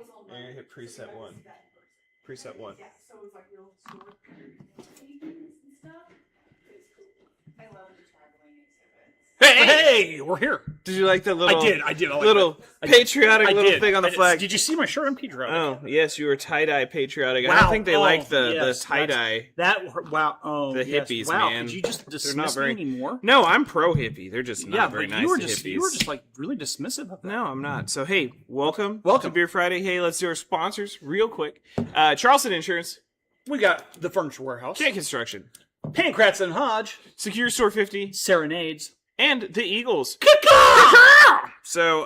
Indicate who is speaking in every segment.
Speaker 1: You're going to hit preset 1. Preset 1.
Speaker 2: Yeah, so it's like real short and stuff. It's cool. I love the traveling exhibits.
Speaker 3: Hey, we're here.
Speaker 1: Did you like that little?
Speaker 3: I did. I like
Speaker 1: little
Speaker 3: that.
Speaker 1: patriotic little
Speaker 3: did.
Speaker 1: thing on the flag.
Speaker 3: Did you see my shirt? I'm patriotic.
Speaker 1: Oh yes, you were tie-dye patriotic. I
Speaker 3: Wow.
Speaker 1: don't think they like the
Speaker 3: Yes,
Speaker 1: tie-dye.
Speaker 3: Wow. Oh,
Speaker 1: The
Speaker 3: yes.
Speaker 1: hippies,
Speaker 3: wow.
Speaker 1: man.
Speaker 3: Could you just
Speaker 1: They're
Speaker 3: dismiss
Speaker 1: not very.
Speaker 3: me anymore?
Speaker 1: No, I'm pro hippie. They're just not very
Speaker 3: but
Speaker 1: nice
Speaker 3: you were
Speaker 1: to
Speaker 3: just
Speaker 1: hippies.
Speaker 3: you were just like really dismissive of that.
Speaker 1: No, I'm not. So hey, welcome
Speaker 3: Welcome.
Speaker 1: to Beer Friday. Hey, let's do our sponsors real quick. Charleston Insurance,
Speaker 3: We got the Furniture Warehouse,
Speaker 1: J Construction,
Speaker 3: Pancratz and Hodge,
Speaker 1: Secure Store 50,
Speaker 3: Serenades,
Speaker 1: and the Eagles. So,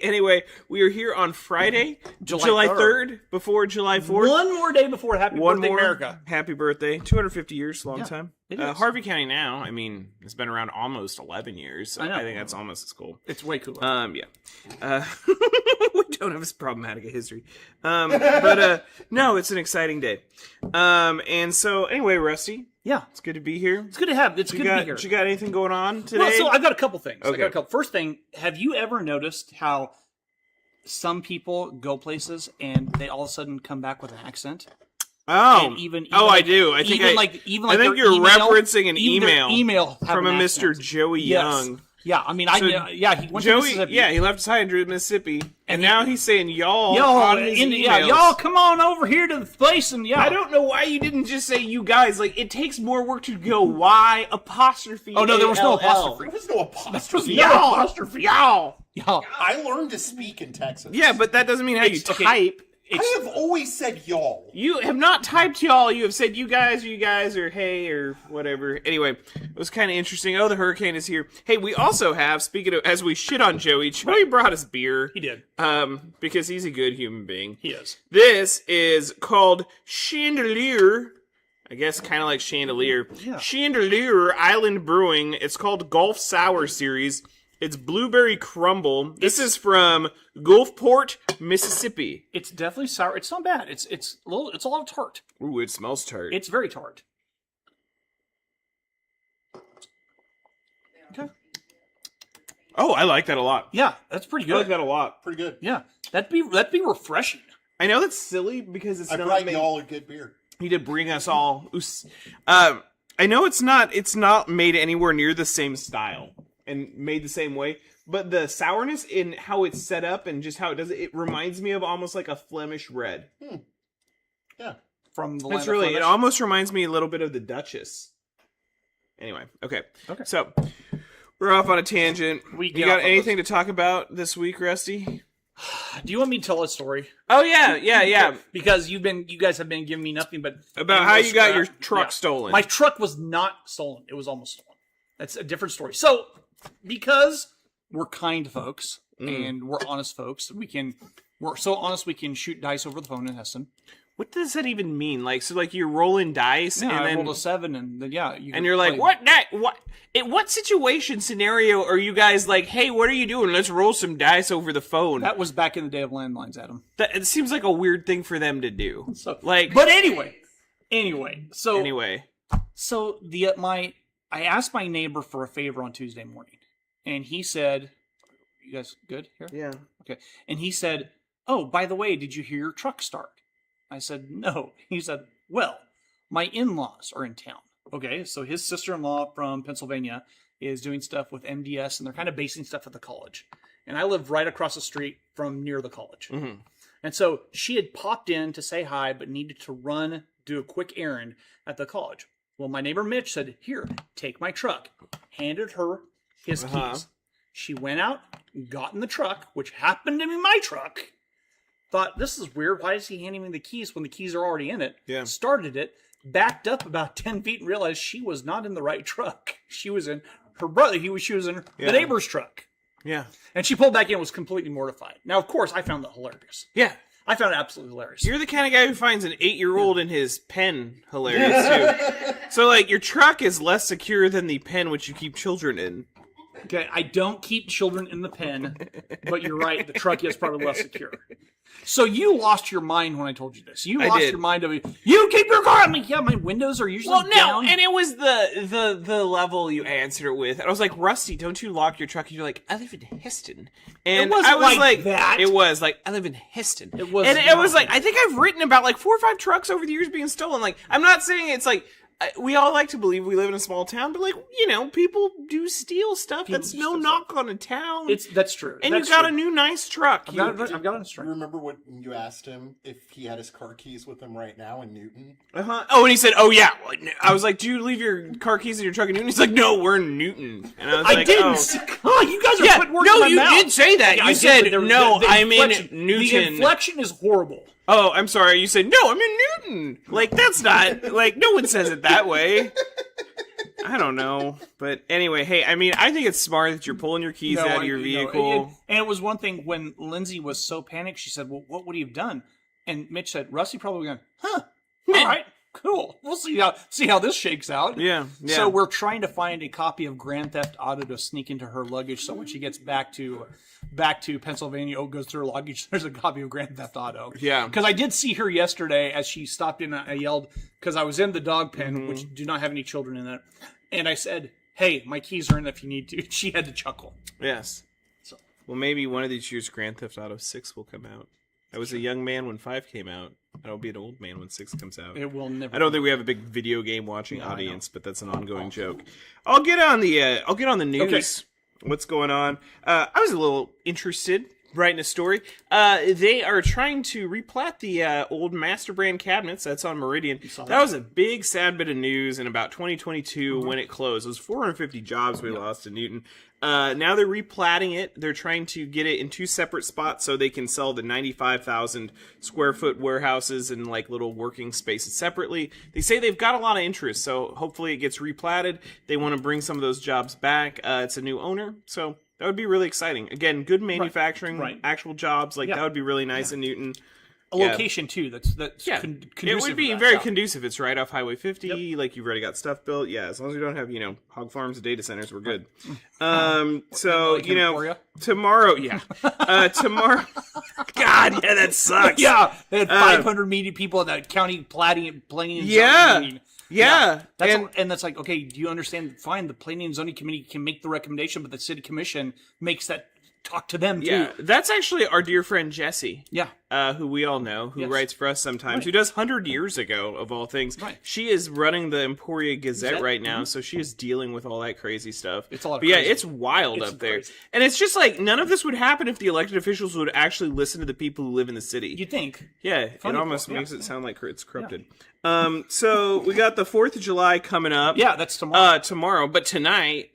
Speaker 1: anyway, we are here on Friday, July 3rd, before July 4th.
Speaker 3: One more day before Happy Birthday, America.
Speaker 1: Happy birthday. 250 years, long time.
Speaker 3: it is.
Speaker 1: Harvey County now, I mean, it's been around almost 11 years. So
Speaker 3: I know.
Speaker 1: I think that's almost as cool.
Speaker 3: It's way cooler.
Speaker 1: Yeah. We don't have as problematic a history. But no, it's an exciting day. And so, anyway, Rusty,
Speaker 3: yeah,
Speaker 1: it's good to be here.
Speaker 3: it's good to have. It's good to be here.
Speaker 1: You got anything going on today?
Speaker 3: Well, so I've got a couple things.
Speaker 1: Okay.
Speaker 3: First thing, have you ever noticed how some people go places and they all of a sudden come back with an accent?
Speaker 1: Oh,
Speaker 3: And even
Speaker 1: I
Speaker 3: like-
Speaker 1: do. I think
Speaker 3: even
Speaker 1: I
Speaker 3: like
Speaker 1: I think
Speaker 3: their
Speaker 1: you're
Speaker 3: email-
Speaker 1: referencing an
Speaker 3: even their
Speaker 1: email
Speaker 3: have
Speaker 1: from a
Speaker 3: an
Speaker 1: Mr.
Speaker 3: accent.
Speaker 1: Joey
Speaker 3: Yes.
Speaker 1: Young.
Speaker 3: Yeah, I mean,
Speaker 1: So
Speaker 3: he went to
Speaker 1: Joey,
Speaker 3: Mississippi.
Speaker 1: yeah, he left his high in Mississippi, and
Speaker 3: And
Speaker 1: now he's saying y'all
Speaker 3: Y'all,
Speaker 1: on his emails.
Speaker 3: y'all, come on over here to the place and
Speaker 1: I don't know why you didn't just say you guys. Like, it takes more work to go Y apostrophe.
Speaker 3: Oh no, there was no
Speaker 1: ALL.
Speaker 3: apostrophe.
Speaker 4: There was no apostrophe.
Speaker 1: Y'all,
Speaker 3: apostrophe.
Speaker 1: y'all.
Speaker 3: Y'all.
Speaker 4: I learned to speak in Texas.
Speaker 1: Yeah, but that doesn't mean how you
Speaker 3: Okay.
Speaker 1: type.
Speaker 4: I have always said y'all.
Speaker 1: You have not typed y'all. You have said you guys, or hey, or whatever. Anyway, it was kind of interesting. Oh, the hurricane is here. Hey, we also have, speaking of, as we shit on Joey brought us beer.
Speaker 3: He did.
Speaker 1: Because he's a good human being.
Speaker 3: He is.
Speaker 1: This is called Chandelier. I guess kind of like Chandelier.
Speaker 3: Yeah.
Speaker 1: Chandelier Island Brewing. It's called Gulf Sour Series. It's Blueberry Crumble. This is from Gulfport, Mississippi.
Speaker 3: It's definitely sour. It's not bad. It's a lot of tart.
Speaker 1: Ooh, it smells tart.
Speaker 3: It's very tart. Okay.
Speaker 1: Oh, I like that a lot.
Speaker 3: Yeah, that's pretty
Speaker 1: I like
Speaker 3: good.
Speaker 1: that a lot.
Speaker 4: Pretty good.
Speaker 3: Yeah, that'd be refreshing.
Speaker 1: I know that's silly because it's
Speaker 4: I
Speaker 1: not
Speaker 4: brought
Speaker 1: made.
Speaker 4: y'all a good beer.
Speaker 1: He did bring us all. I know it's not made anywhere near the same style and made the same way, but the sourness in how it's set up and just how it does it reminds me of almost like a Flemish red.
Speaker 4: Yeah.
Speaker 3: From the
Speaker 1: That's
Speaker 3: land
Speaker 1: really.
Speaker 3: of
Speaker 1: It
Speaker 3: Flemish.
Speaker 1: almost reminds me a little bit of the Duchess. Anyway, okay. So we're off on a tangent.
Speaker 3: We
Speaker 1: You
Speaker 3: get
Speaker 1: got
Speaker 3: off on
Speaker 1: anything to talk about this week, Rusty?
Speaker 3: Do you want me to tell a story?
Speaker 1: Oh yeah.
Speaker 3: Because you guys have been giving me nothing but
Speaker 1: About how you got your
Speaker 3: scrap.
Speaker 1: truck
Speaker 3: Yeah.
Speaker 1: stolen.
Speaker 3: My truck was not stolen. It was almost stolen. That's a different story. So, because we're kind folks and we're honest folks, we're so honest we can shoot dice over the phone in Heston.
Speaker 1: What does that even mean? Like, so like you're rolling dice
Speaker 3: Yeah,
Speaker 1: and
Speaker 3: I
Speaker 1: then
Speaker 3: rolled a 7 and then
Speaker 1: and you're like, what? In what situation scenario are you guys like, hey, what are you doing? Let's roll some dice over the phone.
Speaker 3: That was back in the day of landlines, Adam.
Speaker 1: That it seems like a weird thing for them to do.
Speaker 3: So,
Speaker 1: Like,
Speaker 3: but anyway, so
Speaker 1: anyway,
Speaker 3: I asked my neighbor for a favor on Tuesday morning, and he said, "You guys good here?"
Speaker 1: yeah.
Speaker 3: Okay. And he said, "Oh, by the way, did you hear your truck start?" I said, "No." He said, "Well, my in-laws are in town." Okay, so his sister-in-law from Pennsylvania is doing stuff with MDS, and they're kind of basing stuff at the college. And I live right across the street from near the college.
Speaker 1: Mm-hmm.
Speaker 3: And so she had popped in to say hi, but needed to do a quick errand at the college. Well, my neighbor Mitch said, "Here, take my truck." Handed her his keys. She went out, got in the truck, which happened to be my truck. Thought, this is weird. Why is he handing me the keys when the keys are already in it?
Speaker 1: Yeah.
Speaker 3: Started it, backed up about 10 feet and realized she was not in the right truck. She was in her brother. She was in the neighbor's truck.
Speaker 1: Yeah.
Speaker 3: And she pulled back in and was completely mortified. Now, of course, I found that hilarious.
Speaker 1: Yeah.
Speaker 3: I found it absolutely hilarious.
Speaker 1: You're the kind of guy who finds an 8-year-old in his pen hilarious too. So like your truck is less secure than the pen which you keep children in.
Speaker 3: Okay, I don't keep children in the pen, but you're right, the truck is probably less secure. So you lost your mind when I told you this. You
Speaker 1: I
Speaker 3: lost
Speaker 1: did.
Speaker 3: your mind of you keep your car. I'm like, yeah, my windows are usually
Speaker 1: Well, no,
Speaker 3: down.
Speaker 1: and it was the level you answered it with. And I was like, Rusty, don't you lock your truck? And you're like, I live in Histon. And
Speaker 3: It wasn't
Speaker 1: I was
Speaker 3: like that.
Speaker 1: It was like, I live in Histon.
Speaker 3: It was
Speaker 1: And it
Speaker 3: not.
Speaker 1: was like, I think I've written about like 4 or 5 trucks over the years being stolen. Like, I'm not saying it's like, we all like to believe we live in a small town, but like, people do steal stuff. That's
Speaker 3: do
Speaker 1: no
Speaker 3: steal
Speaker 1: knock on a town.
Speaker 3: That's true.
Speaker 1: and
Speaker 3: That's
Speaker 1: you got
Speaker 3: true.
Speaker 1: a new nice truck.
Speaker 3: I've got it
Speaker 4: You
Speaker 3: straight.
Speaker 4: remember when you asked him if he had his car keys with him right now in Newton?
Speaker 1: Uh-huh. Oh, and he said, "Oh yeah." I was like, "Do you leave your car keys in your truck in Newton?" He's like, "No, we're in Newton." And I was
Speaker 3: I
Speaker 1: like,
Speaker 3: didn't.
Speaker 1: "Oh."
Speaker 3: Oh, you guys are
Speaker 1: Yeah,
Speaker 3: putting words
Speaker 1: no,
Speaker 3: in my
Speaker 1: you
Speaker 3: mouth.
Speaker 1: did say that.
Speaker 3: Yeah,
Speaker 1: You
Speaker 3: I did,
Speaker 1: said,
Speaker 3: but there was
Speaker 1: "No, I'm in
Speaker 3: inflection-
Speaker 1: Newton."
Speaker 3: The inflection is horrible.
Speaker 1: Oh, I'm sorry. You said, "No, I'm in Newton." Like that's not like no one says it that way. I don't know, but anyway, hey, I mean, I think it's smart that you're pulling your keys out of your vehicle.
Speaker 3: And it was one thing when Lindsay was so panicked. She said, "Well, what would he have done?" And Mitch said, "Rusty probably going, huh? All right, cool. We'll see how this shakes out."
Speaker 1: Yeah.
Speaker 3: So we're trying to find a copy of Grand Theft Auto to sneak into her luggage. So when she gets back to Pennsylvania, goes through her luggage, there's a copy of Grand Theft Auto.
Speaker 1: Yeah.
Speaker 3: Because I did see her yesterday as she stopped in. I yelled because I was in the dog pen, which do not have any children in it, and I said, "Hey, my keys are in if you need to." She had to chuckle.
Speaker 1: Yes.
Speaker 3: So-
Speaker 1: Well, maybe one of these years, Grand Theft Auto 6 will come out. I was a young man when 5 came out. I'll be an old man when 6 comes out.
Speaker 3: It will never.
Speaker 1: I don't think we have a big video game watching
Speaker 3: No, I know.
Speaker 1: audience, but that's an ongoing joke. I'll get on the news. What's going on? I was a little interested writing a story. They are trying to replat the old Master Brand cabinets that's on Meridian. That was a big sad bit of news in about 2022 when it closed. It was 450 jobs we lost in Newton. Now they're replatting it. They're trying to get it in 2 separate spots so they can sell the 95,000 square foot warehouses and like little working spaces separately. They say they've got a lot of interest, so hopefully it gets replatted. They want to bring some of those jobs back. It's a new owner, so that would be really exciting. Again, good manufacturing,
Speaker 3: Right.
Speaker 1: actual jobs. Like
Speaker 3: Yeah.
Speaker 1: that would be really nice in Newton.
Speaker 3: a location too. That's conducive.
Speaker 1: It would be
Speaker 3: to that.
Speaker 1: very
Speaker 3: Yeah.
Speaker 1: conducive. It's right off Highway 50. Like you've already got stuff built. Yeah, as long as we don't have hog farms and data centers, we're good. So
Speaker 3: Like Emporia?
Speaker 1: tomorrow, tomorrow. God, yeah, that sucks.
Speaker 3: Yeah, they had 500 media people at that county planning and zoning meeting.
Speaker 1: Yeah.
Speaker 3: And that's like, okay, do you understand? Fine, the planning and zoning committee can make the recommendation, but the city commission makes that talk to them too.
Speaker 1: Yeah, that's actually our dear friend Jessie.
Speaker 3: Yeah.
Speaker 1: Who we all know, who
Speaker 3: Yes.
Speaker 1: writes for us sometimes,
Speaker 3: Right.
Speaker 1: who does 100 years ago, of all things.
Speaker 3: Right.
Speaker 1: She is running the Emporia Gazette
Speaker 3: Gazette?
Speaker 1: right now, so she is dealing with all that crazy stuff.
Speaker 3: It's a lot of
Speaker 1: But yeah,
Speaker 3: crazy.
Speaker 1: it's wild
Speaker 3: It's
Speaker 1: up there.
Speaker 3: crazy.
Speaker 1: And it's just like, none of this would happen if the elected officials would actually listen to the people who live in the city.
Speaker 3: You think?
Speaker 1: Yeah, it
Speaker 3: Funny,
Speaker 1: almost
Speaker 3: yeah.
Speaker 1: makes it sound like it's corrupted. So we got the 4th of July coming up.
Speaker 3: Yeah, that's tomorrow.
Speaker 1: Tomorrow, but tonight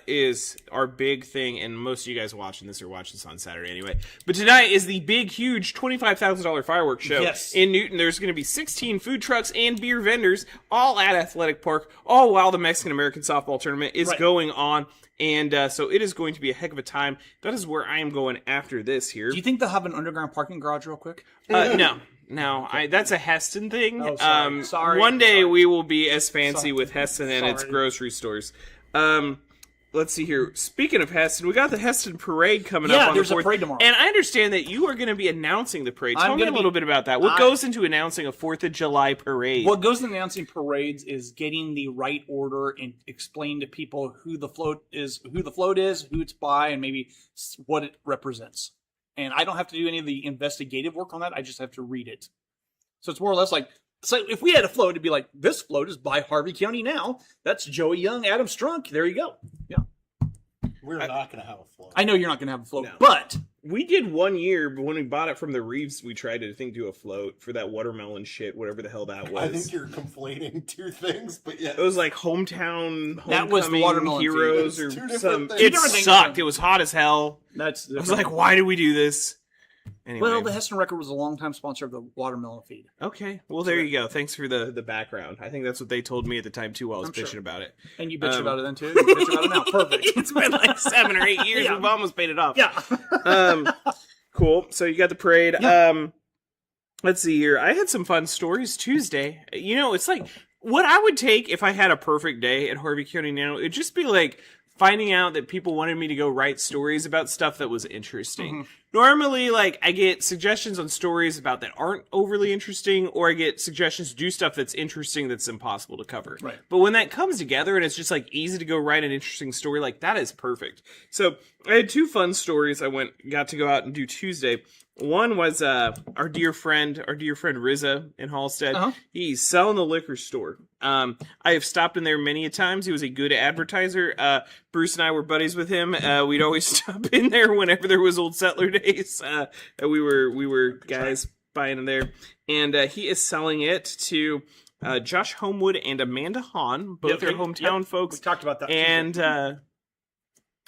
Speaker 1: is our big thing, and most of you guys watching this are watching this on Saturday anyway. But tonight is the big, huge $25,000 fireworks show
Speaker 3: Yes.
Speaker 1: in Newton. There's going to be 16 food trucks and beer vendors, all at Athletic Park, all while the Mexican American softball tournament is
Speaker 3: Right.
Speaker 1: going on. And so it is going to be a heck of a time. That is where I am going after this here.
Speaker 3: Do you think they'll have an underground parking garage real quick?
Speaker 1: No, that's a Heston thing.
Speaker 3: Oh, sorry. Sorry.
Speaker 1: One day
Speaker 3: Sorry.
Speaker 1: we will be as fancy
Speaker 3: Sorry.
Speaker 1: with Heston and its
Speaker 3: Sorry.
Speaker 1: grocery stores. Let's see here. Speaking of Heston, we got the Heston Parade coming
Speaker 3: Yeah,
Speaker 1: up on
Speaker 3: there's
Speaker 1: the
Speaker 3: a
Speaker 1: 4th.
Speaker 3: parade tomorrow.
Speaker 1: And I understand that you are going to be announcing the parade. Tell
Speaker 3: I'm
Speaker 1: me a
Speaker 3: gonna
Speaker 1: little
Speaker 3: be-
Speaker 1: bit about that. What goes into announcing a 4th of July parade?
Speaker 3: What goes in announcing parades is getting the right order and explain to people who the float is, who it's by, and maybe what it represents. And I don't have to do any of the investigative work on that. I just have to read it. So it's more or less like, so if we had a float, it'd be like, this float is by Harvey County now. That's Joey Young, Adam Strunk. There you go. Yeah.
Speaker 4: We're not going to have a float.
Speaker 3: I know you're not going to have a float,
Speaker 1: No.
Speaker 3: but
Speaker 1: We did one year, but when we bought it from the Reeves, we tried to, I think, do a float for that watermelon shit, whatever the hell that was.
Speaker 4: I think you're conflating two things, but yeah.
Speaker 1: It was like hometown,
Speaker 3: That was the
Speaker 1: homecoming
Speaker 3: watermelon
Speaker 1: heroes,
Speaker 4: feed.
Speaker 1: or
Speaker 4: It's two different
Speaker 1: some.
Speaker 4: things.
Speaker 1: It
Speaker 4: Two different
Speaker 3: things.
Speaker 1: sucked. It was hot as hell.
Speaker 3: that's...
Speaker 1: I was like, why did we do this? Anyway.
Speaker 3: well, the Heston Record was a longtime sponsor of the watermelon feed.
Speaker 1: Okay. Well, there you go. Thanks for the background. I think that's what they told me at the time, too, while I was
Speaker 3: I'm
Speaker 1: bitching
Speaker 3: sure.
Speaker 1: about it.
Speaker 3: And you bitch about it then, too? You bitch about it now. Perfect.
Speaker 1: It's been like 7 or 8 years.
Speaker 3: Yeah.
Speaker 1: We've almost paid it off.
Speaker 3: Yeah.
Speaker 1: Cool. So you got the parade.
Speaker 3: Yeah.
Speaker 1: Let's see here. I had some fun stories Tuesday. You know, it's like what I would take if I had a perfect day at Harvey County Nano. It'd just be like finding out that people wanted me to go write stories about stuff that was interesting. normally, like, I get suggestions on stories about that aren't overly interesting, or I get suggestions to do stuff that's interesting that's impossible to cover.
Speaker 3: Right.
Speaker 1: But when that comes together and it's just, like, easy to go write an interesting story, like, that is perfect. So, I had 2 fun stories I got to go out and do Tuesday. One was our dear friend Rizza in Halstead.
Speaker 3: Uh-huh.
Speaker 1: He's selling the liquor store. I have stopped in there many a times. He was a good advertiser. Bruce and I were buddies with him. We'd always stop in there whenever there was Old Settler days. We were guys buying in there, and he is selling it to Josh Homewood and Amanda Hahn, both their hometown folks.
Speaker 3: We talked about that.
Speaker 1: And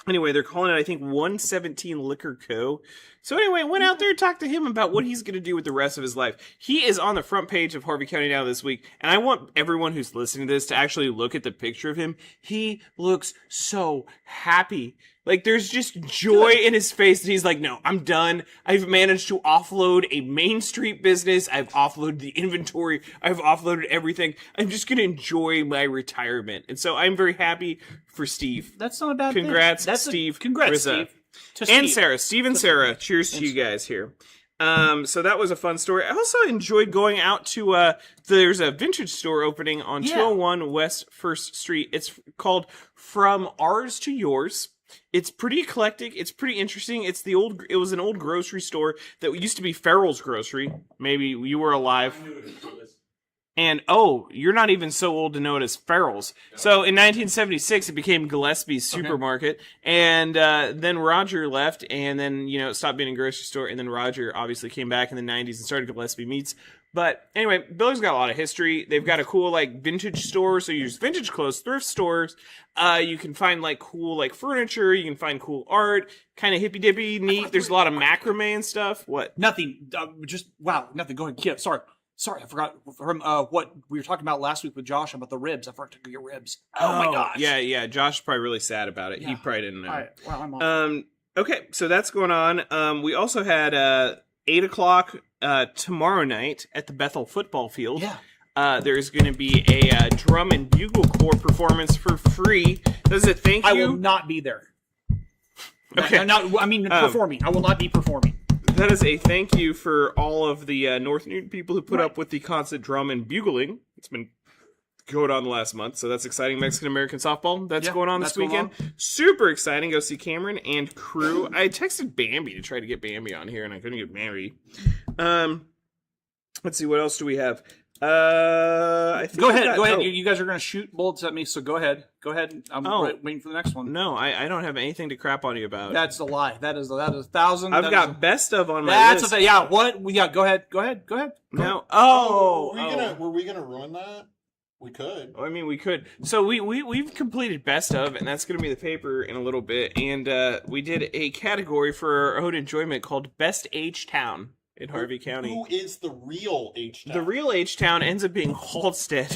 Speaker 1: anyway, they're calling it, I think, 117 Liquor Co. So anyway, went out there and talked to him about what he's going to do with the rest of his life. He is on the front page of Harvey County Now this week, and I want everyone who's listening to this to actually look at the picture of him. He looks so happy. Like, there's just joy in his face that he's like, no, I'm done. I've managed to offload a Main Street business. I've offloaded the inventory. I've offloaded everything. I'm just going to enjoy my retirement. And so I'm very happy for Steve.
Speaker 3: That's not a bad
Speaker 1: Congrats,
Speaker 3: thing.
Speaker 1: Steve.
Speaker 3: Congrats,
Speaker 1: Rizza.
Speaker 3: Steve. To
Speaker 1: And
Speaker 3: Steve.
Speaker 1: Sarah. Steve and Sarah. Cheers to you guys here. So that was a fun story. I also enjoyed going out to, there's a vintage store opening on 201 West 1st Street. It's called From Ours to Yours. It's pretty eclectic. It's pretty interesting. It was an old grocery store that used to be Farrell's Grocery. Maybe you were alive. And, you're not even so old to know it as Farrell's. So in 1976, it became Gillespie's Supermarket. And then Roger left, and then, it stopped being a grocery store. And then Roger obviously came back in the 90s and started Gillespie Meats. But anyway, Billy's got a lot of history. They've got a cool, vintage store. So you use vintage clothes, thrift stores. You can find, cool, furniture. You can find cool art. Kind of hippy-dippy, neat. There's a lot of macrame and stuff. What?
Speaker 3: Nothing. Nothing. Go ahead, Kip. Sorry, I forgot from what we were talking about last week with Josh about the ribs. I forgot to get ribs. Oh my gosh.
Speaker 1: Yeah. Josh is probably really sad about it.
Speaker 3: Yeah.
Speaker 1: He probably didn't know.
Speaker 3: All right. Well, I'm on.
Speaker 1: Okay, so that's going on. We also had 8 o'clock tomorrow night at the Bethel football field.
Speaker 3: Yeah.
Speaker 1: There's going to be a drum and bugle corps performance for free. Does it thank you?
Speaker 3: I will not be there.
Speaker 1: Okay.
Speaker 3: Performing. I will not be performing.
Speaker 1: That is a thank you for all of the North Newton people who put up with the constant drum and bugling. It's been going on the last month, so that's exciting. Mexican-American softball, that's going on this weekend. Super exciting. Go see Cameron and crew. I texted Bambi to try to get Bambi on here, and I couldn't get Bambi. Let's see, what else do we have? I think
Speaker 3: Go ahead. You guys are going to shoot bullets at me, so go ahead. I'm waiting for the next one.
Speaker 1: No, I don't have anything to crap on you about.
Speaker 3: That's a lie. That is 1,000.
Speaker 1: I've got best of on my list.
Speaker 3: What? Yeah, go ahead.
Speaker 1: No.
Speaker 4: Were we gonna ruin that? We could.
Speaker 1: I mean, we could. So we've completed best of, and that's going to be the paper in a little bit. And we did a category for our own enjoyment called Best H-Town in Harvey County.
Speaker 4: Who is the real H-Town?
Speaker 1: The real H-Town ends up being Halstead.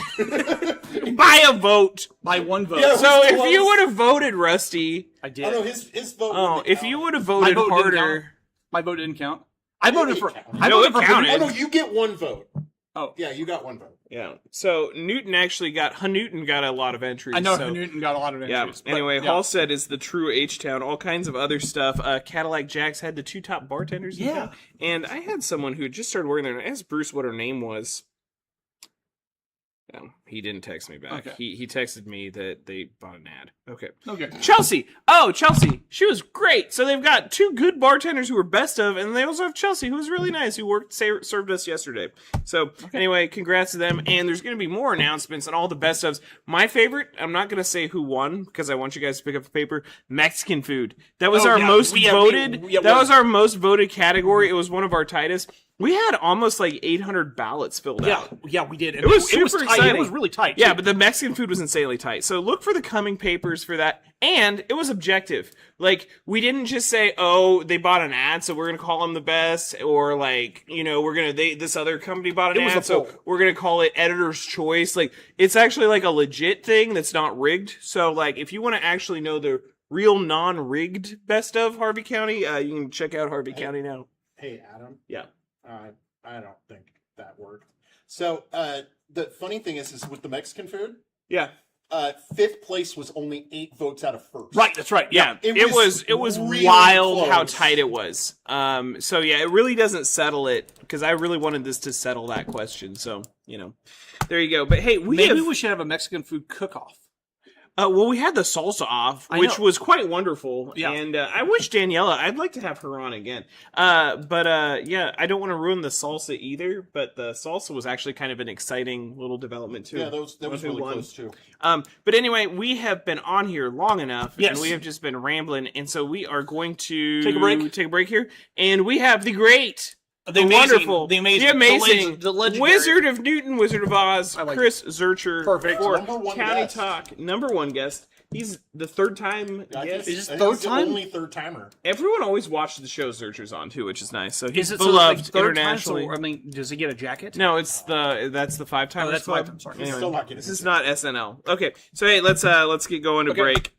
Speaker 1: By a vote.
Speaker 3: By one vote.
Speaker 4: Yeah,
Speaker 1: So if you would have voted, Rusty.
Speaker 3: I did.
Speaker 4: Oh, no, his vote.
Speaker 1: Oh, if you would have voted
Speaker 3: vote didn't
Speaker 1: harder.
Speaker 3: My vote didn't count. I voted for.
Speaker 4: count.
Speaker 3: I
Speaker 1: No,
Speaker 3: voted
Speaker 1: it
Speaker 3: for.
Speaker 1: counted.
Speaker 4: Oh, no, you get one vote.
Speaker 3: Oh.
Speaker 4: Yeah, you got one vote.
Speaker 1: Yeah. So Newton got a lot of entries.
Speaker 3: I know
Speaker 1: so.
Speaker 3: Newton got a lot of
Speaker 1: Yeah.
Speaker 3: entries. but,
Speaker 1: Anyway,
Speaker 3: yeah.
Speaker 1: Halstead is the true H-Town. All kinds of other stuff. Cadillac Jacks had the 2 top bartenders. In
Speaker 3: Yeah.
Speaker 1: town. And I had someone who had just started working there, and I asked Bruce what her name was. No, he didn't text me back.
Speaker 3: Okay.
Speaker 1: He texted me that they bought an ad. Okay.
Speaker 3: Okay.
Speaker 1: Chelsea. Oh, Chelsea. She was great. So they've got 2 good bartenders who were best of, and they also have Chelsea, who was really nice, who served us yesterday. So anyway, congrats to them. And there's going to be more announcements on all the best ofs. My favorite, I'm not going to say who won because I want you guys to pick up the paper. Mexican food. That was our most voted. That was our most voted category. It was one of our tightest. We had almost 800 ballots filled out.
Speaker 3: Yeah, we did. And
Speaker 1: It was
Speaker 3: tight.
Speaker 1: super exciting.
Speaker 3: It was really tight.
Speaker 1: Yeah,
Speaker 3: too.
Speaker 1: but the Mexican food was insanely tight. So look for the coming papers for that. And it was objective. We didn't just say, oh, they bought an ad, so we're going to call them the best. Or this other company bought an
Speaker 3: It was
Speaker 1: ad,
Speaker 3: a
Speaker 1: so
Speaker 3: poll.
Speaker 1: we're going to call it editor's choice. It's actually a legit thing that's not rigged. So if you want to actually know the real non-rigged best of Harvey County, you can check out Harvey County Now.
Speaker 4: Hey, Adam.
Speaker 1: Yeah.
Speaker 4: I don't think that worked. So the funny thing is with the Mexican food,
Speaker 1: Yeah.
Speaker 4: fifth place was only 8 votes out of first.
Speaker 3: Right, that's right. Yeah.
Speaker 1: Yeah,
Speaker 4: It
Speaker 1: it was
Speaker 4: really
Speaker 1: wild how
Speaker 4: close.
Speaker 1: tight it was. So yeah, it really doesn't settle it because I really wanted this to settle that question. So there you go. But hey,
Speaker 3: Maybe we should have a Mexican food cook-off.
Speaker 1: well, we had the salsa off,
Speaker 3: I
Speaker 1: which
Speaker 3: know.
Speaker 1: was quite wonderful.
Speaker 3: Yeah.
Speaker 1: And I wish Daniela, I'd like to have her on again. But yeah, I don't want to ruin the salsa either. But the salsa was actually kind of an exciting little development too.
Speaker 4: Yeah, that was
Speaker 1: Who
Speaker 4: really
Speaker 1: won.
Speaker 4: close too.
Speaker 1: But anyway, we have been on here long enough,
Speaker 3: Yes.
Speaker 1: and we have just been rambling, and so we are going to
Speaker 3: Take a break.
Speaker 1: Take a break here, and we have the great,
Speaker 3: The amazing,
Speaker 1: wonderful,
Speaker 3: the amazing,
Speaker 1: the
Speaker 3: legendary.
Speaker 1: Wizard of Newton, Wizard of Oz,
Speaker 3: I like
Speaker 1: Chris Zurcher,
Speaker 3: Perfect.
Speaker 1: for
Speaker 4: Number one
Speaker 1: County
Speaker 4: guest.
Speaker 1: Talk, number one guest. He's the third time
Speaker 4: I
Speaker 1: guest.
Speaker 4: think-
Speaker 3: Is this
Speaker 4: I think
Speaker 3: third
Speaker 4: he's the
Speaker 3: time?
Speaker 4: only third timer.
Speaker 1: Everyone always watches the show Zurcher's on too, which is nice. So he's
Speaker 3: Is it so,
Speaker 1: beloved
Speaker 3: like, third time,
Speaker 1: internationally.
Speaker 3: so, I mean, does he get a jacket?
Speaker 1: No, that's the 5 timers
Speaker 3: Oh, that's
Speaker 1: club.
Speaker 3: 5 times, sorry.
Speaker 4: He's still not getting
Speaker 1: This
Speaker 4: his
Speaker 1: is not SNL. Okay, so hey, let's get going to
Speaker 3: Okay.
Speaker 1: break.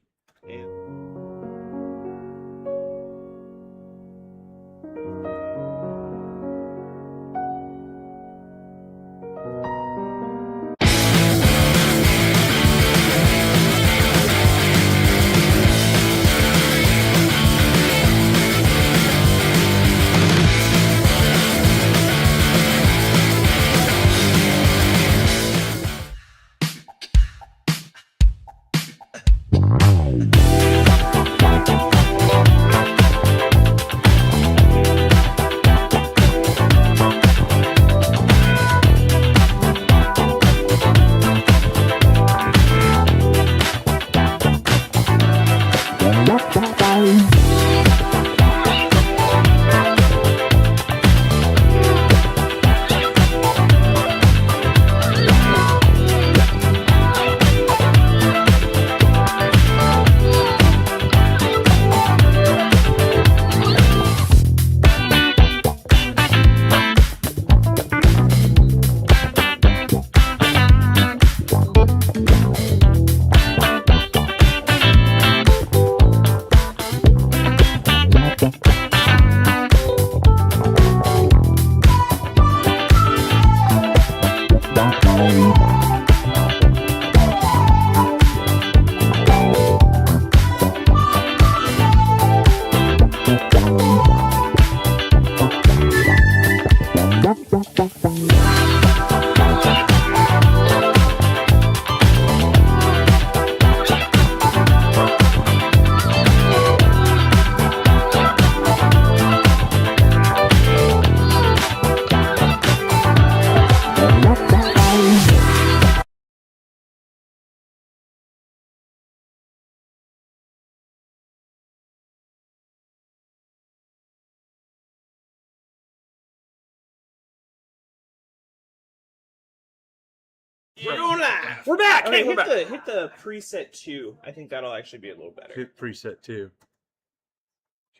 Speaker 1: We're going live.
Speaker 3: We're back.
Speaker 1: Okay,
Speaker 3: Hey, we're back.
Speaker 1: hit the preset 2. I think that'll actually be a little better.
Speaker 5: Hit preset 2.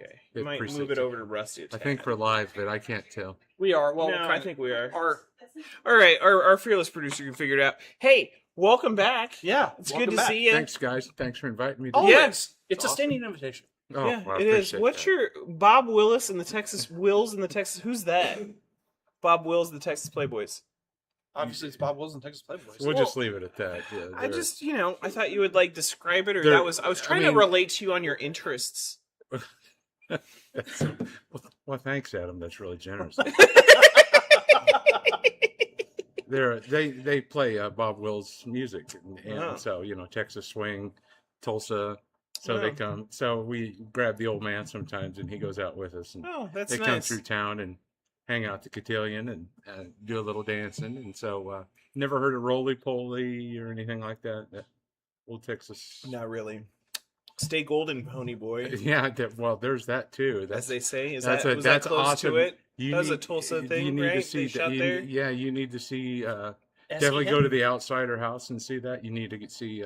Speaker 1: Okay,
Speaker 5: hit
Speaker 1: might
Speaker 5: preset
Speaker 1: move it
Speaker 5: 2.
Speaker 1: over to Rusty.
Speaker 5: I think we're live, but I can't tell.
Speaker 3: We are. Well,
Speaker 1: No, I think we are.
Speaker 3: Our,
Speaker 1: All right, our fearless producer can figure it out. Hey, welcome back.
Speaker 3: yeah,
Speaker 1: It's
Speaker 3: welcome
Speaker 1: good to
Speaker 3: back.
Speaker 1: see you.
Speaker 5: Thanks, guys. Thanks for inviting me.
Speaker 3: Oh,
Speaker 1: Yeah.
Speaker 3: yes. It's a standing invitation.
Speaker 5: Oh,
Speaker 1: Yeah,
Speaker 5: well, I
Speaker 1: it is.
Speaker 5: appreciate
Speaker 1: What's
Speaker 5: that.
Speaker 1: your Bob Willis and the Texas Wills and the Texas? Who's that? Bob Wills, the Texas Playboys.
Speaker 3: Obviously, it's Bob Wills and Texas Playboys.
Speaker 5: We'll just leave it at that. Yeah,
Speaker 1: I
Speaker 5: they're-
Speaker 1: just, I thought you would like describe it, or
Speaker 5: They're-
Speaker 1: I was trying
Speaker 5: I mean-
Speaker 1: to relate to you on your interests.
Speaker 5: well, thanks, Adam. That's really generous. They play Bob Wills music, and
Speaker 1: Oh.
Speaker 5: so Texas swing, Tulsa. So
Speaker 1: Oh.
Speaker 5: they come. So we grab the old man sometimes, and he goes out with us, and
Speaker 1: Oh, that's
Speaker 5: they
Speaker 1: nice.
Speaker 5: come through town and hang out at the cotillion and do a little dancing. And so never heard of roly poly or anything like that. That old Texas.
Speaker 1: Not really. Stay golden, pony boy,
Speaker 5: Yeah, well, there's that too.
Speaker 1: as they say. Was
Speaker 5: that's
Speaker 1: that close
Speaker 5: awesome.
Speaker 1: to it?
Speaker 5: You
Speaker 1: That was a
Speaker 5: need-
Speaker 1: Tulsa
Speaker 5: you
Speaker 1: thing,
Speaker 5: need
Speaker 1: right?
Speaker 5: to see
Speaker 1: They shot
Speaker 5: that.
Speaker 1: there?
Speaker 5: Yeah, you need to see.
Speaker 1: S.E.
Speaker 5: Definitely go
Speaker 1: Hinton?
Speaker 5: to the Outsider House and see that. You need to see.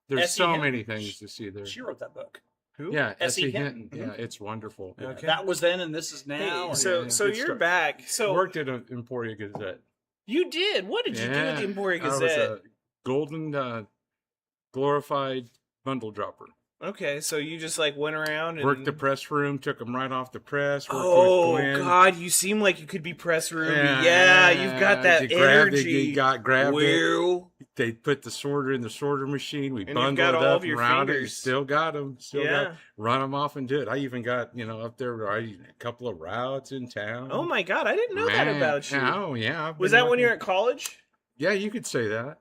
Speaker 5: There's
Speaker 3: S.E.
Speaker 5: so
Speaker 3: Hinton.
Speaker 5: many things to see there.
Speaker 3: She wrote that book.
Speaker 1: Who?
Speaker 5: Yeah,
Speaker 3: S.E.
Speaker 5: S.E.
Speaker 3: Hinton.
Speaker 5: Hinton. Yeah, it's wonderful. Yeah.
Speaker 1: Okay.
Speaker 3: That was then, and this is
Speaker 1: Hey,
Speaker 3: now.
Speaker 1: so
Speaker 5: yeah,
Speaker 1: so
Speaker 5: good
Speaker 1: you're
Speaker 5: stuff.
Speaker 1: back. So
Speaker 5: Worked at an Emporia Gazette.
Speaker 1: you did. What did you do at the Emporia
Speaker 5: I was
Speaker 1: Gazette?
Speaker 5: a golden glorified bundle dropper.
Speaker 1: Okay, so you just like went around and
Speaker 5: Worked the press room, took them right off the press. Worked
Speaker 1: Oh
Speaker 5: with Gwen.
Speaker 1: God, you seem like you could be press room. Yeah, you've got that
Speaker 5: you grabbed
Speaker 1: energy.
Speaker 5: You got grabbed it.
Speaker 1: Well,
Speaker 5: they put the sorter in the sorter machine. We
Speaker 1: you've
Speaker 5: bundle
Speaker 1: got
Speaker 5: it
Speaker 1: all
Speaker 5: up
Speaker 1: of your
Speaker 5: and round it.
Speaker 1: fingers.
Speaker 5: Still got them. Still
Speaker 1: Yeah.
Speaker 5: got run them off and do it. I even got up there. A couple of routes in town.
Speaker 1: Oh my god, I didn't know that
Speaker 5: Man,
Speaker 1: about you.
Speaker 5: Oh yeah. I've
Speaker 1: Was
Speaker 5: been
Speaker 1: that when
Speaker 5: working-
Speaker 1: you were at college?
Speaker 5: Yeah, you could say that.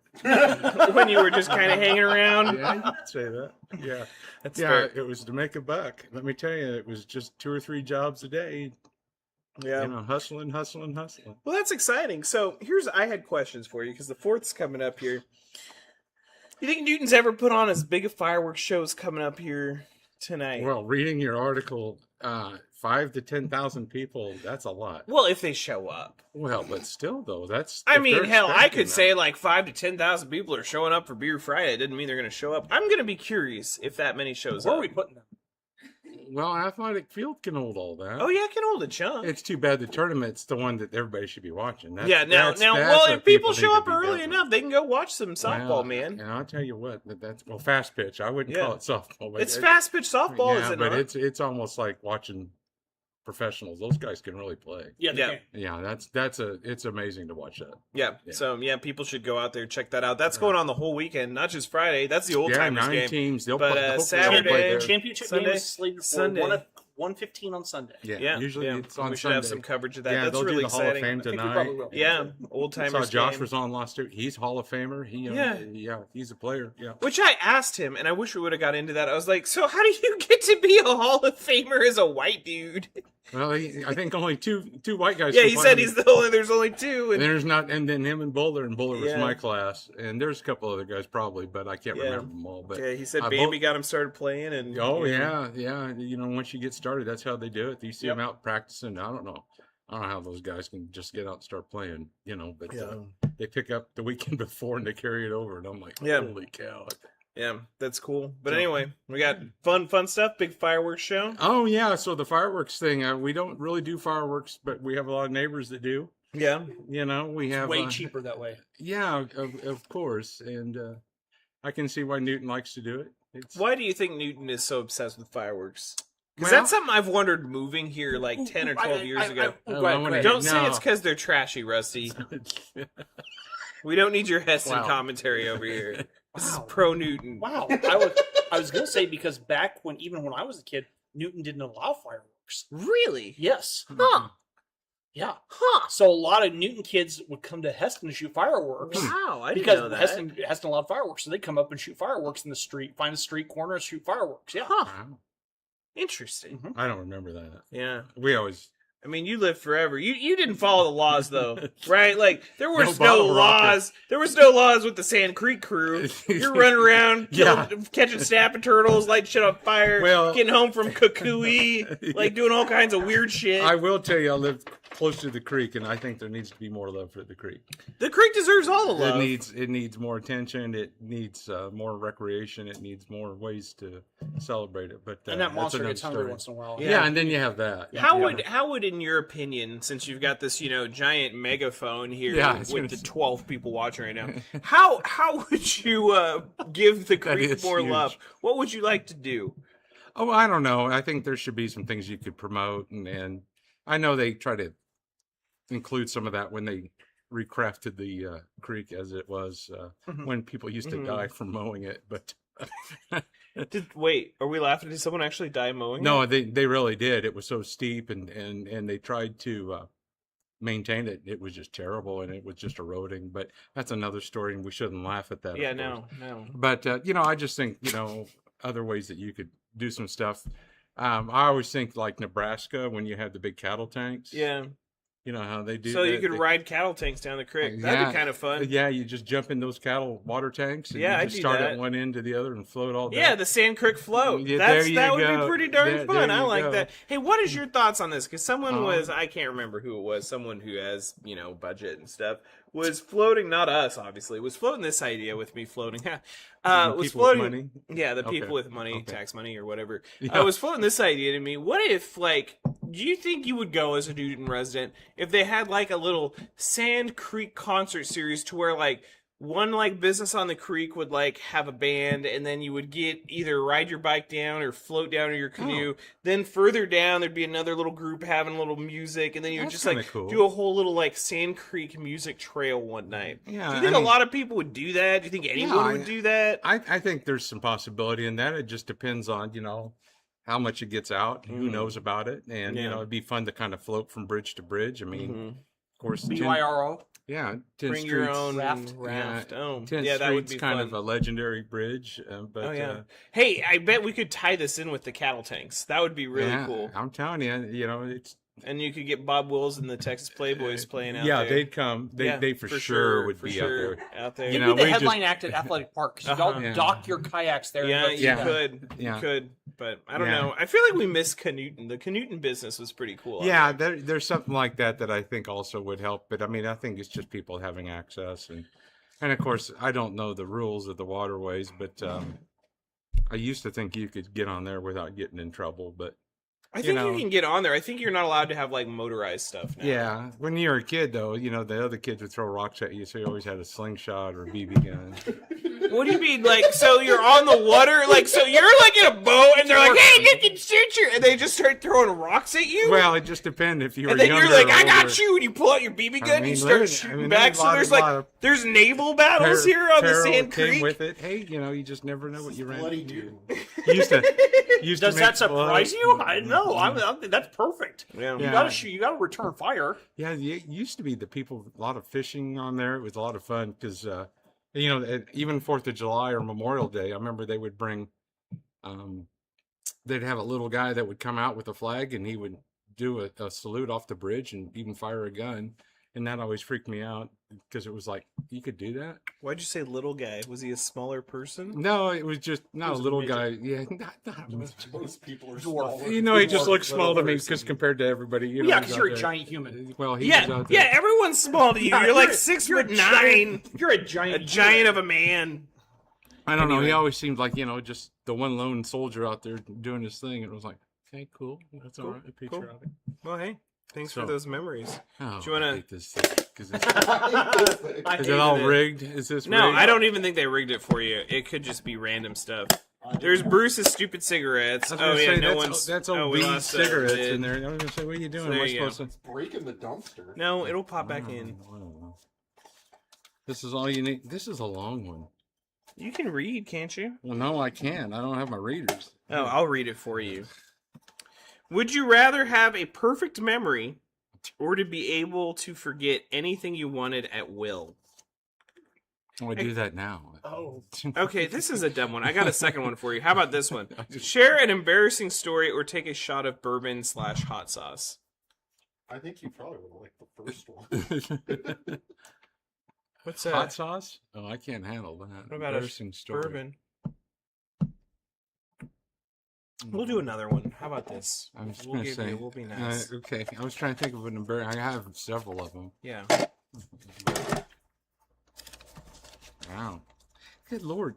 Speaker 1: When you were just kind of hanging around?
Speaker 5: Yeah, you could say that. Yeah.
Speaker 1: That's
Speaker 5: Yeah,
Speaker 1: fair.
Speaker 5: it was to make a buck. Let me tell you, it was just 2 or 3 jobs a day.
Speaker 1: Yeah.
Speaker 5: Hustling.
Speaker 1: Well, that's exciting. So I had questions for you because the 4th's coming up here. You think Newton's ever put on as big a fireworks show as coming up here tonight?
Speaker 5: Well, reading your article, 5 to 10,000 people, that's a lot.
Speaker 1: Well, if they show up.
Speaker 5: Well, but still, though, that's.
Speaker 1: I
Speaker 5: if
Speaker 1: mean,
Speaker 5: they're
Speaker 1: hell, I
Speaker 5: expecting
Speaker 1: could
Speaker 5: that.
Speaker 1: say like 5 to 10,000 people are showing up for Beer Friday. It doesn't mean they're going to show up. I'm going to be curious if that many shows
Speaker 3: Where
Speaker 1: up.
Speaker 3: are we putting them?
Speaker 5: Well, athletic field can hold all that.
Speaker 1: Oh yeah, I can hold a chunk.
Speaker 5: It's too bad the tournament's the one that everybody should be watching.
Speaker 1: Yeah, now,
Speaker 5: that's
Speaker 1: well,
Speaker 5: what
Speaker 1: if people
Speaker 5: need
Speaker 1: show
Speaker 5: to
Speaker 1: up
Speaker 5: be
Speaker 1: early
Speaker 5: doing.
Speaker 1: enough, they can go watch some softball,
Speaker 5: Well,
Speaker 1: man.
Speaker 5: And I'll tell you what, that's fast pitch. I wouldn't
Speaker 1: Yeah.
Speaker 5: call it softball. But
Speaker 1: It's fast pitch softball,
Speaker 5: Yeah,
Speaker 1: is it
Speaker 5: but
Speaker 1: not?
Speaker 5: it's almost like watching professionals. Those guys can really play.
Speaker 3: Yeah, they
Speaker 1: Yeah.
Speaker 3: can.
Speaker 5: Yeah, it's amazing to watch that.
Speaker 1: Yeah.
Speaker 5: Yeah.
Speaker 1: So people should go out there check that out. That's going on the whole weekend, not just Friday. That's the old
Speaker 5: Yeah,
Speaker 1: timers
Speaker 5: 9
Speaker 1: game.
Speaker 5: teams. They'll
Speaker 1: But,
Speaker 5: play. Hopefully
Speaker 1: Saturday,
Speaker 5: they'll play there.
Speaker 3: Championship
Speaker 1: Sunday?
Speaker 3: game is slated for
Speaker 1: Sunday.
Speaker 3: 1:15 on Sunday.
Speaker 5: Yeah, usually it's on
Speaker 1: we should
Speaker 5: Sunday.
Speaker 1: have some coverage of that.
Speaker 5: Yeah,
Speaker 1: That's
Speaker 5: they'll
Speaker 1: really
Speaker 5: do the Hall of
Speaker 1: exciting.
Speaker 5: Fame
Speaker 3: I think we
Speaker 5: tonight.
Speaker 3: probably will.
Speaker 1: Yeah, old
Speaker 5: I
Speaker 1: timers.
Speaker 5: saw Josh
Speaker 1: game.
Speaker 5: was on last year. He's Hall of Famer.
Speaker 1: Yeah.
Speaker 5: He's a player. Yeah.
Speaker 1: Which I asked him, and I wish we would have got into that. I was like, "So how do you get to be a Hall of Famer as a white dude?"
Speaker 5: Well, I think only two white guys.
Speaker 1: Yeah,
Speaker 5: can
Speaker 1: he
Speaker 5: play
Speaker 1: said
Speaker 5: on
Speaker 1: he's
Speaker 5: the-
Speaker 1: the only. There's only two.
Speaker 5: And
Speaker 1: And
Speaker 5: there's not, and then him and Bowler was
Speaker 1: Yeah.
Speaker 5: my class, and there's a couple other guys probably, but I can't
Speaker 1: Yeah.
Speaker 5: remember them all. But
Speaker 1: yeah, he said
Speaker 5: I
Speaker 1: Bambi got him started playing, and
Speaker 5: oh
Speaker 1: you know,
Speaker 5: yeah. Once you get started, that's how they do it. You see them out practicing. I don't know how those guys can just get out and start playing. But they pick up the weekend before and they carry it over, and I'm like,
Speaker 1: Yeah.
Speaker 5: holy cow!
Speaker 1: yeah, that's cool. But
Speaker 5: So-
Speaker 1: anyway, we got fun stuff. Big fireworks show.
Speaker 5: Oh yeah, so the fireworks thing, we don't really do fireworks, but we have a lot of neighbors that do.
Speaker 1: Yeah,
Speaker 5: We have
Speaker 3: Way cheaper that way.
Speaker 5: Yeah, of course, and I can see why Newton likes to do it. It's,
Speaker 1: why do you think Newton is so obsessed with fireworks? Because
Speaker 5: Well-
Speaker 1: that's something I've wondered moving here like 10 or 12 years ago.
Speaker 5: Oh, I wanna-
Speaker 1: Don't say
Speaker 5: no.
Speaker 1: it's because they're trashy, Rusty. We don't need your Heston
Speaker 5: Wow.
Speaker 1: commentary over here. This is
Speaker 3: Wow.
Speaker 1: pro Newton.
Speaker 3: Wow. I was gonna say because back when when I was a kid, Newton didn't allow fireworks.
Speaker 1: Really?
Speaker 3: Yes.
Speaker 1: Huh.
Speaker 3: Yeah.
Speaker 1: Huh.
Speaker 3: So a lot of Newton kids would come to Heston to shoot fireworks.
Speaker 1: Wow, I didn't
Speaker 3: Because
Speaker 1: know that.
Speaker 3: Heston allowed fireworks, so they come up and shoot fireworks in the street, find a street corner and shoot fireworks. Yeah.
Speaker 1: Huh.
Speaker 5: Wow.
Speaker 1: Interesting.
Speaker 5: I don't remember that.
Speaker 1: Yeah.
Speaker 5: We always
Speaker 1: I mean, you lived forever. You didn't follow the laws though, right? Like there was
Speaker 5: No
Speaker 1: no
Speaker 5: bottle rocket.
Speaker 1: laws. There was no laws with the Sand Creek crew. You're running around, catching snapping turtles, lighting shit on fire,
Speaker 5: Well-
Speaker 1: getting home from Kukui, like doing all kinds of weird shit.
Speaker 5: I will tell you, I live close to the creek, and I think there needs to be more love for the creek.
Speaker 1: The creek deserves all the love.
Speaker 5: It needs more attention. It needs more recreation. It needs more ways to celebrate it. But
Speaker 3: And that
Speaker 5: that's
Speaker 3: monster
Speaker 5: another
Speaker 3: gets hungry
Speaker 5: story.
Speaker 3: once in a while.
Speaker 5: Yeah, and then you have that.
Speaker 1: How would, in your opinion, since you've got this, giant megaphone here
Speaker 5: Yeah, I was
Speaker 1: with
Speaker 5: gonna
Speaker 1: the
Speaker 5: say.
Speaker 1: 12 people watching right now, how would you give the
Speaker 5: That
Speaker 1: creek
Speaker 5: is
Speaker 1: more
Speaker 5: huge.
Speaker 1: love? What would you like to do?
Speaker 5: Oh, I don't know. I think there should be some things you could promote, and I know they try to include some of that when they recrafted the creek as it was when people used to
Speaker 1: Mhm.
Speaker 5: die from mowing it. But
Speaker 1: Wait, are we laughing? Did someone actually die mowing?
Speaker 5: no,
Speaker 1: it?
Speaker 5: they really did. It was so steep, and they tried to maintain it. It was just terrible, and it was just eroding. But that's another story, and we shouldn't laugh at that.
Speaker 1: Yeah,
Speaker 5: of course.
Speaker 1: no.
Speaker 5: But I just think other ways that you could do some stuff. I always think like Nebraska when you have the big cattle tanks.
Speaker 1: Yeah.
Speaker 5: You know how they do.
Speaker 1: So you
Speaker 5: that.
Speaker 1: could
Speaker 5: They-
Speaker 1: ride cattle tanks down the creek.
Speaker 5: Yeah.
Speaker 1: That'd be kind of fun.
Speaker 5: Yeah, you just jump in those cattle water tanks and
Speaker 1: Yeah,
Speaker 5: you
Speaker 1: I'd
Speaker 5: just
Speaker 1: do
Speaker 5: start
Speaker 1: that.
Speaker 5: at one end to the other and float all day.
Speaker 1: Yeah, the Sand Creek float.
Speaker 5: Yeah, there you
Speaker 1: that would
Speaker 5: go.
Speaker 1: be pretty darn
Speaker 5: There
Speaker 1: fun. I
Speaker 5: you
Speaker 1: like
Speaker 5: go.
Speaker 1: that. Hey, what is your thoughts on this? Because someone
Speaker 5: Uh-huh.
Speaker 1: was, I can't remember who it was, someone who has, budget and stuff, was floating, not us, obviously, was floating this idea with me floating. Was
Speaker 5: People with
Speaker 1: floating.
Speaker 5: money?
Speaker 1: Yeah, the
Speaker 5: Okay.
Speaker 1: people with money,
Speaker 5: Okay.
Speaker 1: tax money or whatever.
Speaker 5: Yeah.
Speaker 1: I was floating this idea to me. What if, do you think you would go as a Newton resident if they had, a little Sand Creek concert series to where, one like business on the creek would like have a band, and then you would get either ride your bike down or float down in your canoe. Then further down there'd be another little group having a little music, and then you would
Speaker 5: That's
Speaker 1: just like
Speaker 5: kinda cool.
Speaker 1: do a whole little like Sand Creek music trail one night.
Speaker 5: Yeah,
Speaker 1: Do you think
Speaker 5: I
Speaker 1: a
Speaker 5: mean-
Speaker 1: lot of people would do that? Do you think anyone would do that?
Speaker 5: I think there's some possibility in that. It just depends on, how much it gets out, who knows about it. And,
Speaker 1: Yeah.
Speaker 5: it'd be fun to kind of float from bridge to bridge. I mean,
Speaker 1: Mhm.
Speaker 5: of course,
Speaker 3: BYRO.
Speaker 5: 10
Speaker 1: Bring your
Speaker 5: Streets-
Speaker 1: own
Speaker 3: raft.
Speaker 1: raft. Oh,
Speaker 5: 10th
Speaker 1: yeah, that would
Speaker 5: Street's
Speaker 1: be
Speaker 5: kind
Speaker 1: fun.
Speaker 5: of a legendary bridge. But,
Speaker 1: Oh yeah. Hey, I bet we could tie this in with the cattle tanks. That would be really
Speaker 5: yeah,
Speaker 1: cool.
Speaker 5: I'm telling you, it's
Speaker 1: And you could get Bob Wills and the Texas Playboys playing out
Speaker 5: yeah,
Speaker 1: there.
Speaker 5: they'd come. They
Speaker 1: Yeah,
Speaker 5: they for sure would
Speaker 1: for
Speaker 5: be
Speaker 1: sure
Speaker 5: out there.
Speaker 1: out there.
Speaker 5: You
Speaker 3: Give
Speaker 5: know,
Speaker 3: me the
Speaker 5: we just-
Speaker 3: headline act at Athletic Park because
Speaker 1: Uh-huh.
Speaker 3: y'all
Speaker 5: Yeah.
Speaker 3: dock your kayaks there.
Speaker 1: Yeah,
Speaker 3: and let's
Speaker 1: you
Speaker 3: do that.
Speaker 1: could.
Speaker 5: Yeah.
Speaker 1: You could. But I don't
Speaker 5: Yeah.
Speaker 1: know. I feel like we missed Canuten. The Canuten business was pretty cool.
Speaker 5: Yeah, there's something like that I think also would help. But I mean, I think it's just people having access, and of course, I don't know the rules of the waterways, but I used to think you could get on there without getting in trouble. But
Speaker 1: I think
Speaker 5: know.
Speaker 1: you can get on there. I think you're not allowed to have like motorized stuff now.
Speaker 5: yeah, when you were a kid, though, the other kids would throw rocks at you, so you always had a slingshot or a BB gun.
Speaker 1: What do you mean? Like, so you're on the water? Like, so you're like in a boat and they're like, hey, you can shoot you. And they just start throwing rocks at you?
Speaker 5: Well, it just depends if you were
Speaker 1: And then
Speaker 5: younger
Speaker 1: you're like,
Speaker 5: or
Speaker 1: I got
Speaker 5: older.
Speaker 1: you, and you pull out your BB gun and you start shooting back. So there's like, there's naval battles here on the Sand
Speaker 5: came
Speaker 1: Creek.
Speaker 5: with it. Hey, you just never know what you ran.
Speaker 4: Bloody
Speaker 5: into.
Speaker 4: dude.
Speaker 5: You used to
Speaker 3: Does
Speaker 5: make
Speaker 3: that surprise
Speaker 5: blood.
Speaker 3: you? I know. That's perfect.
Speaker 1: Yeah.
Speaker 3: You
Speaker 5: Yeah.
Speaker 3: gotta shoot. You gotta return fire.
Speaker 5: Yeah, it used to be the people, a lot of fishing on there. It was a lot of fun because, even 4th of July or Memorial Day, I remember they would bring, they'd have a little guy that would come out with a flag and he would do a salute off the bridge and even fire a gun. And that always freaked me out because it was like, you could do that?
Speaker 1: Why'd you say little guy? Was he a smaller person?
Speaker 5: No, it was just not
Speaker 3: was
Speaker 5: a
Speaker 3: a
Speaker 5: little
Speaker 3: midget.
Speaker 5: guy. Yeah, not a midget.
Speaker 4: Most people are
Speaker 3: Dwarf.
Speaker 4: smaller.
Speaker 5: He just
Speaker 4: Dwarf
Speaker 5: looks small to me
Speaker 4: person.
Speaker 5: because compared to everybody,
Speaker 3: Yeah,
Speaker 5: he's
Speaker 3: because
Speaker 5: out
Speaker 3: you're a
Speaker 5: there.
Speaker 3: giant human.
Speaker 5: Well, he was
Speaker 1: Yeah,
Speaker 5: out there.
Speaker 1: yeah, everyone's small to you.
Speaker 3: Yeah,
Speaker 1: You're like
Speaker 3: you're-
Speaker 1: 6'9",
Speaker 3: You're a
Speaker 1: a
Speaker 3: giant.
Speaker 1: giant of a man.
Speaker 5: I don't know.
Speaker 1: Anyway.
Speaker 5: He always seemed like, just the one lone soldier out there doing his thing. And it was like, okay, cool. That's all
Speaker 1: Cool,
Speaker 5: right. A picture
Speaker 1: cool.
Speaker 5: of it.
Speaker 1: Well, hey, thanks
Speaker 5: So-
Speaker 1: for those memories.
Speaker 5: Oh,
Speaker 1: Do you wanna-
Speaker 5: I hate this thing. Is
Speaker 3: I
Speaker 5: it
Speaker 3: hated
Speaker 5: all
Speaker 3: it.
Speaker 5: rigged? Is this
Speaker 1: No,
Speaker 5: rigged?
Speaker 1: I don't even think they rigged it for you. It could just be random stuff. There's Bruce's stupid cigarettes.
Speaker 5: I was
Speaker 1: Oh
Speaker 5: gonna
Speaker 1: yeah,
Speaker 5: say,
Speaker 1: no
Speaker 5: that's,
Speaker 1: one's.
Speaker 5: that's
Speaker 1: oh,
Speaker 5: old
Speaker 1: we
Speaker 5: B's
Speaker 1: lost that
Speaker 5: cigarettes
Speaker 1: lid.
Speaker 5: in there. I was going to say, what are you doing?
Speaker 1: So there
Speaker 5: Am I
Speaker 1: you go.
Speaker 5: supposed to?
Speaker 4: Breaking the dumpster.
Speaker 1: No, it'll pop back in.
Speaker 5: I don't know. This is all you need. This is a long one.
Speaker 1: You can read, can't you?
Speaker 5: Well, no, I can't. I don't have my readers.
Speaker 1: Oh, I'll read it for you. Would you rather have a perfect memory or to be able to forget anything you wanted at will?
Speaker 5: Oh, I do that now.
Speaker 3: Oh,
Speaker 1: Okay, this is a dumb one. I got a second one for you. How about this one? Share an embarrassing story or take a shot of bourbon / hot sauce.
Speaker 4: I think you probably would like the first one.
Speaker 1: What's
Speaker 5: Hot sauce? Oh, I can't handle that.
Speaker 1: What about a
Speaker 5: Embarrassing story.
Speaker 1: bourbon? We'll do another one. How about this?
Speaker 5: I was just
Speaker 1: We'll
Speaker 5: going to
Speaker 1: give
Speaker 5: say.
Speaker 1: you. We'll be nice.
Speaker 5: Okay, I was trying to think of an embarrassing. I have several of them.
Speaker 1: Yeah.
Speaker 5: Wow. Good lord.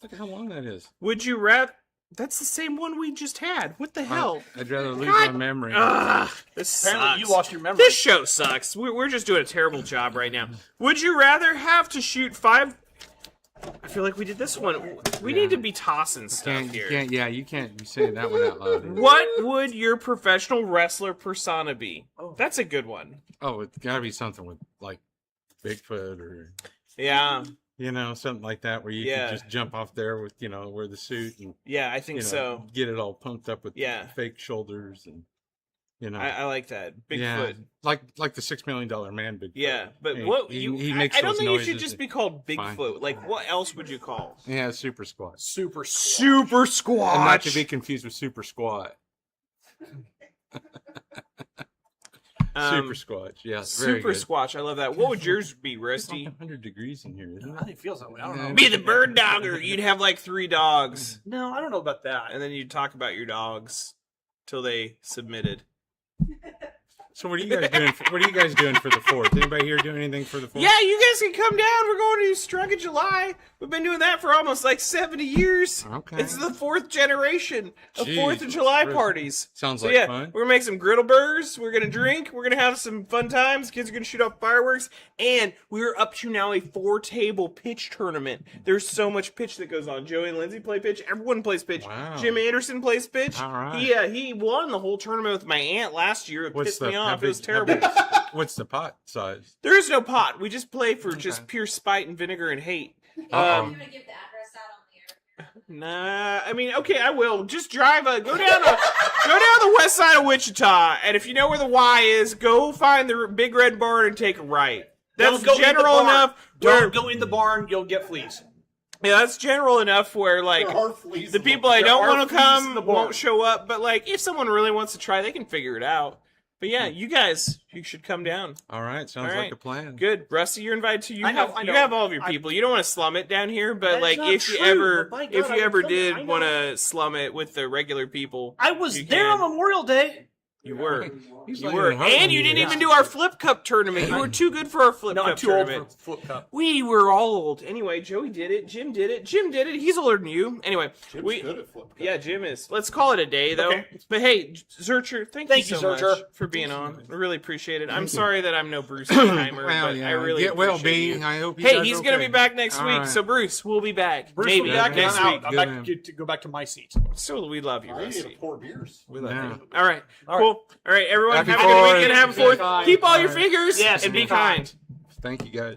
Speaker 5: Look at how long that is.
Speaker 1: Would you rather? That's the same one we just had. What the hell?
Speaker 5: I'd rather lose
Speaker 1: God.
Speaker 5: my memory.
Speaker 1: Ugh, this
Speaker 3: apparently
Speaker 1: sucks.
Speaker 3: you lost your memory.
Speaker 1: This show sucks. We're just doing a terrible job right now. Would you rather have to shoot 5? I feel like we did this one. We need to be tossing stuff here.
Speaker 5: You can't be saying that one out loud.
Speaker 1: What would your professional wrestler persona be?
Speaker 3: Oh.
Speaker 1: That's a good one.
Speaker 5: Oh, it's got to be something with like Bigfoot or
Speaker 1: Yeah,
Speaker 5: something like that where you
Speaker 1: Yeah.
Speaker 5: could just jump off there with wear the suit and
Speaker 1: yeah, I think so.
Speaker 5: get it all pumped up with
Speaker 1: Yeah.
Speaker 5: fake shoulders and
Speaker 1: I like that. Bigfoot.
Speaker 5: yeah, like the $6 Million Man Bigfoot.
Speaker 1: Yeah, but
Speaker 5: He-
Speaker 1: what
Speaker 5: he-
Speaker 1: you?
Speaker 5: he makes
Speaker 1: I don't
Speaker 5: those
Speaker 1: think you
Speaker 5: noises
Speaker 1: should just be called
Speaker 5: Fine.
Speaker 1: Bigfoot. Like, what else would you call?
Speaker 5: Yeah, Super Squat.
Speaker 3: super
Speaker 1: Super Squatch.
Speaker 5: And not to be confused with Super Squat. Super Squatch, yes. very
Speaker 1: Super
Speaker 5: good.
Speaker 1: Squatch. I love that. What would yours be, Rusty?
Speaker 5: 100 degrees in here, isn't
Speaker 3: I
Speaker 5: it?
Speaker 3: think it feels that way. I don't know.
Speaker 5: Yeah.
Speaker 1: Be the bird dogger. You'd have like 3 dogs,
Speaker 3: No, I don't know about that.
Speaker 1: and then you'd talk about your dogs till they submitted.
Speaker 5: So what are you guys doing? What are you guys doing for the 4th? Anybody here doing anything for the 4th?
Speaker 1: Yeah, you guys can come down. We're going to Strug in July. We've been doing that for almost like 70 years.
Speaker 5: Okay.
Speaker 1: It's the 4th generation of 4th of
Speaker 5: Jesus
Speaker 1: July
Speaker 5: Christ.
Speaker 1: parties.
Speaker 5: Sounds
Speaker 1: So
Speaker 5: like
Speaker 1: yeah,
Speaker 5: fun.
Speaker 1: we're gonna make some griddle burgers. We're gonna drink. We're gonna have some fun times. Kids are gonna shoot off fireworks, and we're up to now a 4-table pitch tournament. There's so much pitch that goes on. Joey and Lindsay play pitch. Everyone plays pitch.
Speaker 5: Wow.
Speaker 1: Jim Anderson plays pitch.
Speaker 5: All right.
Speaker 1: He won the whole tournament with my aunt last year. It pissed me
Speaker 5: how
Speaker 1: off. It was
Speaker 5: big-
Speaker 1: terrible.
Speaker 5: What's the pot size?
Speaker 1: There is no pot. We just play for just pure spite and vinegar and hate.
Speaker 5: Uh-oh.
Speaker 6: You want to give the address out on the air?
Speaker 1: Nah, I mean, okay, I will. Just drive go down the west side of Wichita, and if you know where the Y is, go find the big red barn and take a right. That's
Speaker 3: Don't go in the
Speaker 1: general
Speaker 3: barn.
Speaker 1: enough. Where,
Speaker 3: Don't go in the barn. You'll get fleas.
Speaker 1: yeah, that's general enough where like
Speaker 4: There are fleas
Speaker 1: the
Speaker 4: in
Speaker 1: people I
Speaker 3: There
Speaker 1: don't
Speaker 3: are
Speaker 1: want to
Speaker 3: fleas in the
Speaker 1: come
Speaker 3: barn.
Speaker 1: won't show up. But like, if someone really wants to try, they can figure it out. But yeah, you guys, you should come down.
Speaker 5: All right, sounds
Speaker 1: All
Speaker 5: like
Speaker 1: right.
Speaker 5: a plan.
Speaker 1: Good, Rusty, you're invited to. You
Speaker 3: I know,
Speaker 1: have
Speaker 3: I
Speaker 1: you
Speaker 3: know.
Speaker 1: have all of your people. You don't want to slum it down here, but
Speaker 3: That's
Speaker 1: like
Speaker 3: not
Speaker 1: if you
Speaker 3: true,
Speaker 1: ever
Speaker 3: but by God,
Speaker 1: if you
Speaker 3: I
Speaker 1: ever
Speaker 3: would come- I
Speaker 1: did
Speaker 3: know.
Speaker 1: want to slum it with the regular people,
Speaker 3: I was
Speaker 1: You
Speaker 3: there
Speaker 1: can.
Speaker 3: on Memorial Day.
Speaker 1: you were.
Speaker 5: He's
Speaker 1: You
Speaker 5: not
Speaker 1: were,
Speaker 5: even hurting
Speaker 1: and you didn't
Speaker 5: yet.
Speaker 1: even do our flip cup tournament. You were too good for our flip
Speaker 3: No,
Speaker 1: cup
Speaker 3: I'm too old
Speaker 1: tournament.
Speaker 3: for flip cup.
Speaker 1: We were all old. Anyway, Joey did it. Jim did it. Jim did it. He's older than you. Anyway,
Speaker 4: Jim's
Speaker 1: we.
Speaker 4: good at flip cup.
Speaker 1: Yeah, Jim is. Let's call it a day, though.
Speaker 3: Okay.
Speaker 1: But hey, Zurcher, thank
Speaker 3: Thank
Speaker 1: you
Speaker 3: you,
Speaker 1: so
Speaker 3: Zurcher.
Speaker 1: much for being on. I really appreciate it. I'm sorry that I'm no Bruce Heimer,
Speaker 5: Well,
Speaker 1: but
Speaker 5: yeah,
Speaker 1: I really
Speaker 5: get well,
Speaker 1: appreciate
Speaker 5: B.
Speaker 1: you.
Speaker 5: I hope you
Speaker 1: Hey,
Speaker 5: guys
Speaker 1: he's
Speaker 5: are
Speaker 1: gonna
Speaker 5: okay.
Speaker 1: be back next
Speaker 5: All
Speaker 1: week,
Speaker 5: right.
Speaker 1: so Bruce will be back.
Speaker 3: Bruce
Speaker 1: Maybe
Speaker 3: will be back
Speaker 1: next
Speaker 3: I'm
Speaker 1: week.
Speaker 3: out. I'm
Speaker 5: Good
Speaker 3: back
Speaker 5: man.
Speaker 3: to go back to my seat.
Speaker 1: So we love you,
Speaker 4: I need to
Speaker 1: Rusty.
Speaker 4: pour beers.
Speaker 1: We love
Speaker 5: Yeah.
Speaker 1: you. All right,
Speaker 3: All right.
Speaker 1: cool. All right, everyone,
Speaker 5: Happy
Speaker 1: have a good
Speaker 5: Fourth.
Speaker 1: weekend. Have a
Speaker 3: Be
Speaker 1: fourth.
Speaker 3: kind.
Speaker 1: Keep all your
Speaker 5: All right.
Speaker 1: fingers
Speaker 3: Yes,
Speaker 1: and
Speaker 3: be
Speaker 1: be kind.
Speaker 5: Thank you, guys.